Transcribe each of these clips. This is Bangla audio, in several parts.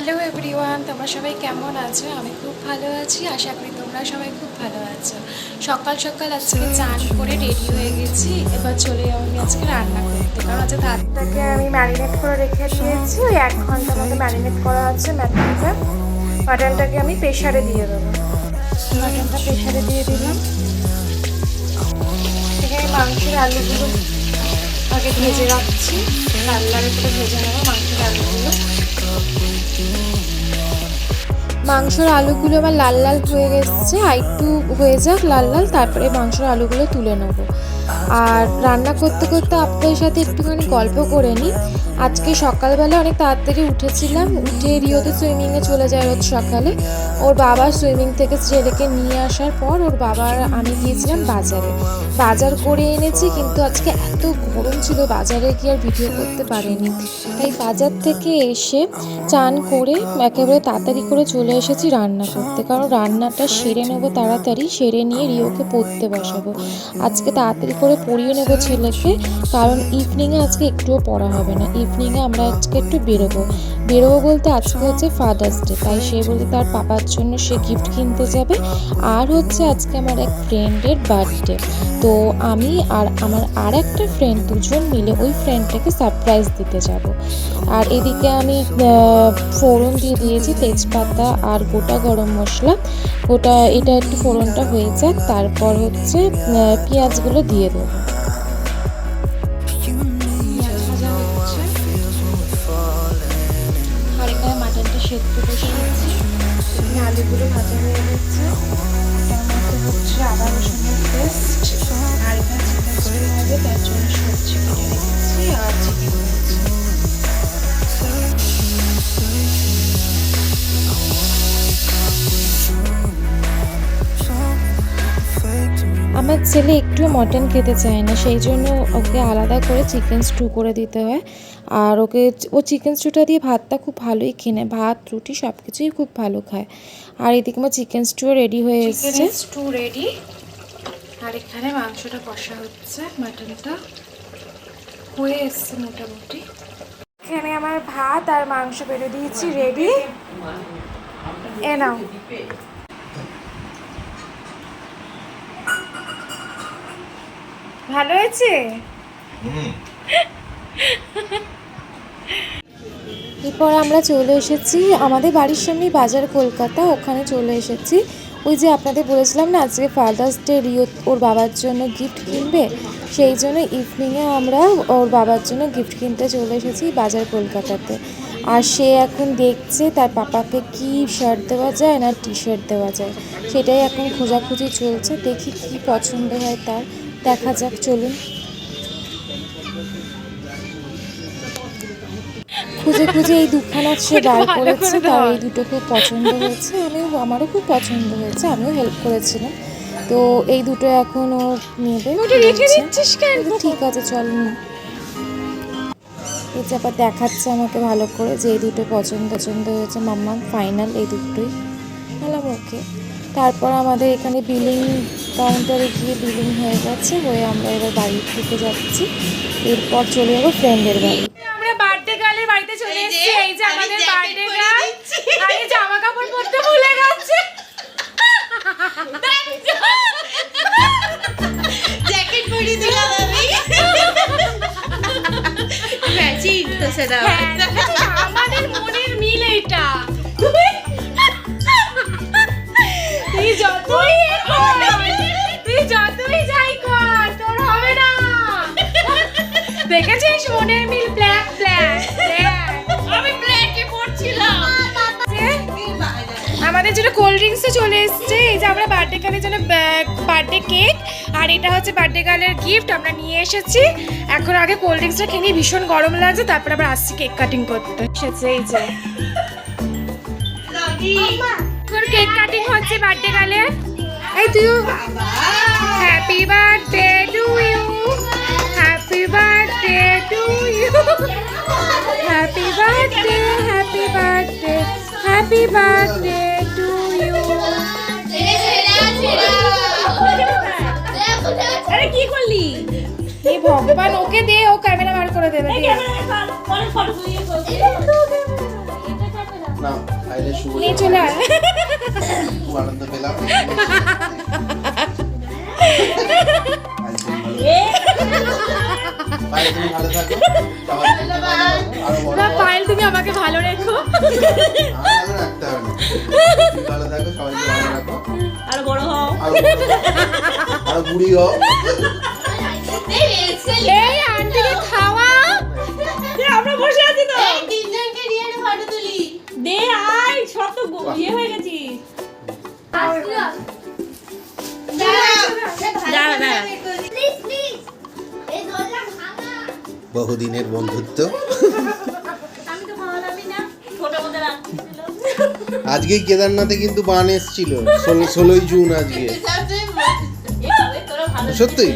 হ্যালো এভরিওয়ান, তোমরা সবাই কেমন আছো? আমি খুব ভালো আছি, আশা করি তোমরা সবাই খুব ভালো আছো। সকাল সকাল আজকে চান করে রেডি হয়ে গেছি, এবার চলে যাবো আমি আজকে রান্না করতে। কারণ আজকে ভাতটাকে আমি ম্যারিনেট করে রেখে দিয়েছি, ওই 1 ঘন্টার মতো ম্যারিনেট করা আছে মাটনটা। মাটনটাকে আমি প্রেশারে দিয়ে দেবো। মাটনটা প্রেশারে দিয়ে দিলাম। এখানে মাংসের আলুগুলো আগে ভেজে রাখছি, লাল লাল করে ভেজে নেবো মাংসের আলুগুলো। মাংসের আলুগুলো আমার লাল লাল হয়ে গেছে, আর একটু হয়ে যাক লাল লাল, তারপরে মাংসের আলুগুলো তুলে নেব। আর রান্না করতে করতে আপনাদের সাথে একটুখানি গল্প করে নিই। আজকে সকালবেলা অনেক তাড়াতাড়ি উঠেছিলাম, উঠে রিওতে সুইমিংয়ে চলে যায় রোজ সকালে। ওর বাবা সুইমিং থেকে ছেলেকে নিয়ে আসার পর ওর বাবার আমি গিয়েছিলাম বাজার করে এনেছি, কিন্তু আজকে এত গরম ছিল বাজারে গিয়ে আর ভিডিও করতে পারিনি। তাই বাজার থেকে এসে চান করে একেবারে তাড়াতাড়ি করে চলে এসেছি রান্না করতে, কারণ রান্নাটা সেরে নেবো তাড়াতাড়ি, সেরে নিয়ে রিওকে পড়তে বসাবো। আজকে তাড়াতাড়ি করে পড়িয়ে নেবো ছেলেকে, কারণ ইভিনিংয়ে আজকে একটুও পড়া হবে না। ইভিনিংয়ে আমরা আজকে একটু বেরোবো বলতে আজকে হচ্ছে ফাদার্স ডে, তাই সে বলে তার পাপার জন্য সে গিফট কিনতে যাবে। আর হচ্ছে আজকে আমার এক ফ্রেন্ডের বার্থডে, তো আমি আর আমার আর একটা ফ্রেন্ড দুজন মিলে ওই ফ্রেন্ডটাকে সারপ্রাইজ দিতে যাব। আর এদিকে আমি ফোড়ন দিয়ে দিয়েছি তেজপাতা আর গোটা গরম মশলা। এটা একটু ফোড়নটা হয়ে যাক, তারপর হচ্ছে পেঁয়াজগুলো দিয়ে দেবো। আর এখানে মাটনটা সেদ্ধ বসিয়েছি, আলুগুলো ভাজা হয়ে গেছে। তার মধ্যে হচ্ছে আদা রসুনের পেস্ট, আর এখানে চিকেন স্টু হবে, তার জন্য সবজি কেটে রেখেছি আর চিকেন রেখেছি। আমার ছেলে একটু মটন খেতে চায় না, সেই জন্য ওকে আলাদা করে চিকেন স্টু করে দিতে হয়। আর ও চিকেন স্টুটা দিয়ে ভাতটা খুব ভালোই খেয়ে, ভাত রুটি সব কিছুই খুব ভালো খায়। আর এদিকে আমার চিকেন স্টুও রেডি হয়ে এসেছে। স্টু রেডি, আর এখানে মাংসটা কষা হচ্ছে, মাটনটা হয়ে এসছে মোটামুটি। এখানে আমার ভাত আর মাংস বেড়ে দিয়েছি রেডি, এ নাও। ভালো হয়েছে? এরপর আমরা চলে এসেছি আমাদের বাড়ির সামনেই বাজার কলকাতা, ওখানে চলে এসেছি। ওই যে আপনাদের বলেছিলাম না আজকে ফাদার্স ডে, রিও ওর বাবার জন্য গিফট কিনবে, সেই জন্য ইভিনিংয়ে আমরা ওর বাবার জন্য গিফট কিনতে চলে এসেছি বাজার কলকাতাতে। আর সে এখন দেখছে তার পাপাকে কি শার্ট দেওয়া যায় না টি শার্ট দেওয়া যায়, সেটাই এখন খোঁজাখুঁজি চলছে। দেখি কি পছন্দ হয় তার, দেখা যাক, চলুন। খুঁজে খুঁজে এই দুখানা সে বার করেছে, তার এই দুটো খুব পছন্দ হয়েছে, আমারও খুব পছন্দ হয়েছে, আমিও হেল্প করেছিলাম। তো এই দুটো এখন ও নেবে। ঠিক আছে চল নি। এই যে আবার দেখাচ্ছে আমাকে ভালো করে যে এই দুটো পছন্দ হয়েছে মাম্মা, ফাইনাল এই দুটোই। বললাম ওকে। তারপর আমাদের এখানে বিলিং কাউন্টারে গিয়ে বিলিং হয়ে গেছে, হয়ে আমরা এবার বাড়ির থেকে যাচ্ছি। এরপর চলে যাবো ফ্রেন্ডের বাড়ি। আমরা বার্থডে গার্লের বাড়িতে চলে এসেছি। এই যে আমাদের বার্থডে গার্ল, আর এই জামা কাপড় পরতে ভুলে গেছে, জ্যাকেট পরিয়ে দিলাম আমি, ম্যাচিং তো সেটা আমাদের মনের মিল এটা। তুই যতই যাই কর তোর হবে না, দেখেছিস মনের মিল। ব্ল্যাক আমি ব্ল্যাকে পড়ছিলাম। আমাদের জন্য কোল্ড ড্রিঙ্কসও চলে এসছে। এই যে আমরা বার্থডে গার্লের জন্য বার্থডে কেক, আর এটা হচ্ছে বার্থডে গার্লের গিফট আমরা নিয়ে এসেছি। এখন আগে কোল্ড ড্রিঙ্কসটা খেয়ে নিয়ে, ভীষণ গরম লাগছে, তারপর আবার আসছি কেক কাটিং করতে এসেছে। এই যে এখন কেক কাটিং হচ্ছে বার্থডে গার্লের। এই তুইও happy birthday to you, happy birthday to you, happy birthday, happy birthday, happy birthday to you. আরে কি করলি? এই ভগবান, ওকে দে, ও ক্যামেরা বার করে দেবে। না আইলে শুভ নিয়ে চলে আয়। খুব আনন্দ পেলাম। পায়েল, তুমি ভালো থাকো। সবাই আরো বড় না হও। পায়েল, তুমি আমাকে ভালো রেখো। আর ভালো রাখতে হবে না। তুমি ভালো থাকো, সবাইকে ভালো রাখো। আরো বড় হও। আরো বুড়ি হও। এই আন্টিকে খাওয়া। আমরা বসে আছি তো তিনজনকে নিয়ে ফটো তুলি দে আয় সব তো ইয়ে হয়ে গেছি দাঁড়া বহুদিনের বন্ধুত্ব। আজকেই কেদারনাথে কিন্তু বান এসেছিল 16ই জুন আজকে। সত্যি?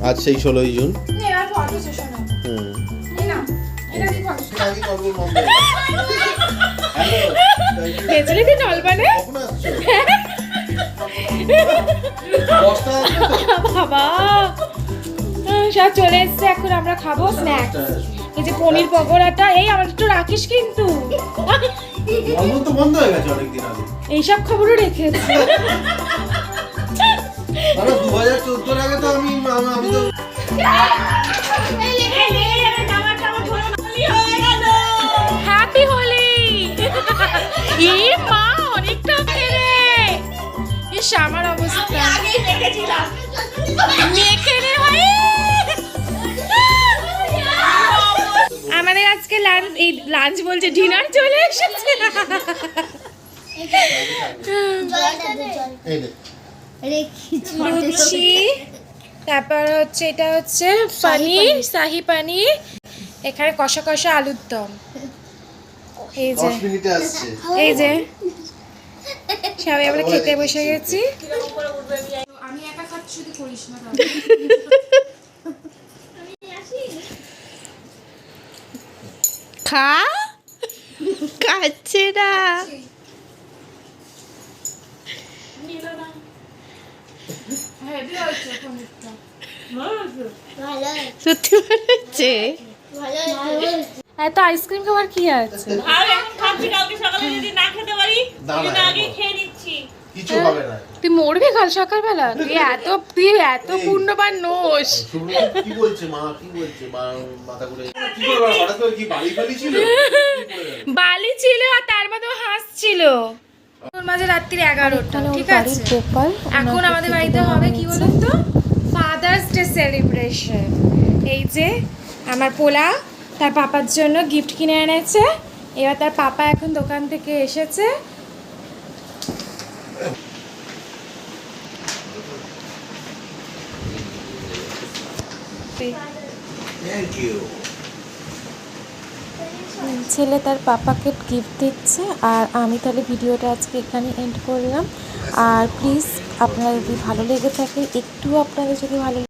আজ সেই 16ই জুন। এবার ফটো সেশন হবে। হুম। এই নাও, এটা দিয়ে ফটো। আগে করবো মন দিয়ে। হ্যালো, বেচলি তুই নলবানে? কখন আসছো? দশটা আসবে তো? বাবা সব চলে এসছে, এখন আমরা খাবো স্ন্যাক্স। এই যে পনির পকোড়াটা, এই আমার একটু রাখিস কিন্তু। বন্ধ তো বন্ধ হয়ে গেছে অনেকদিন আগে। এইসব খবরও রেখেছি। আরে 2014 আগে তো আমি তো হ্যাপি হোলি। এই মা অনেকটা ফেরে। ইস আমার অবস্থা মেখে রে ভাই। আমাদের আজকে লাঞ্চ বলছে ডিনার চলে এসেছে। এই নে। লুচি, তারপর হচ্ছে এটা হচ্ছে পনির, শাহি পনির, এখানে কষা কষা আলুর দম। এই যে 10 মিনিটে আসছে। এই যে সবাই আমরা খেতে বসে গেছি। আমি একা খাচ্ছি, শুধু করিস না। খা খাচ্ছে না সত্যি বলেছে এত আইসক্রিম খাবার কি আছে? আর এখন খাচ্ছি কালকে সকালে যদি না খেতে পারি না, ওই জন্য না, আগে না। খেয়ে নিচ্ছি কিছু হবে না। তুই মরবি কাল সকালবেলা? তুই এত পূর্ণবান নোস। শুভ্র কি বলছে মা? কি বলছে মা? মাথা ঘুরে কি করবে? হঠাৎ করে কি বাড়ি ফেলি ছিল? বালি ছিল আর তার মধ্যে হাসছিল। ওর মাঝে রাত্রি 11টা, ঠিক আছে? এখন আমাদের বাড়িতে হবে কি বলুন তো, ফাদার্স ডে সেলিব্রেশন। এই যে আমার পোলা তার পাপার জন্য গিফট কিনে এনেছে। এবার তার পাপা এখন দোকান থেকে এসেছে। Thank you. ছেলে তার পাপাকে গিফট দিচ্ছে। আর আমি তাহলে ভিডিওটা আজকে এখানে এন্ড করলাম। আর প্লিজ আপনারা যদি ভালো লেগে থাকে, একটু আপনাদের যদি ভালো